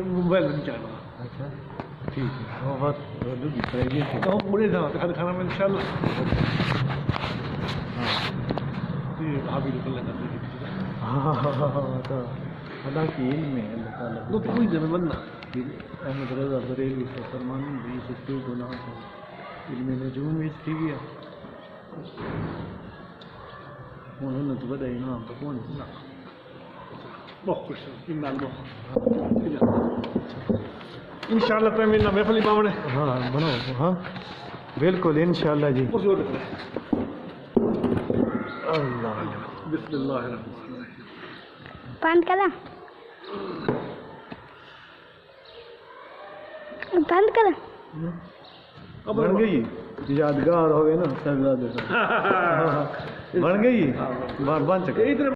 Mobile نہیں چاہنا. اچھا ٹھیک ہے. وہ بات پڑے تو ہم پورے کھانا میں ان شاء اللہ بھابھی کو لگا ہاں تو اللہ کی علم ہے. اللہ تعالیٰ تو کوئی زمین بننا احمد رضا بریلوی سے فرمان بھی سکتے گناہ کو علم نجوم اس کی گیا انہوں نے تو بڑا انعام تو کون ہے. بہت خوش ہوں ان شاء اللہ تعالیٰ میرا محفل امام نے ہاں بناؤ. ہاں بالکل انشاءاللہ جی. اللہ بسم اللہ الرحمن الرحیم. بند کرا بند کرا بن گئی یادگار ہو گئے نا صاحبزادے بن گئی بن چکے.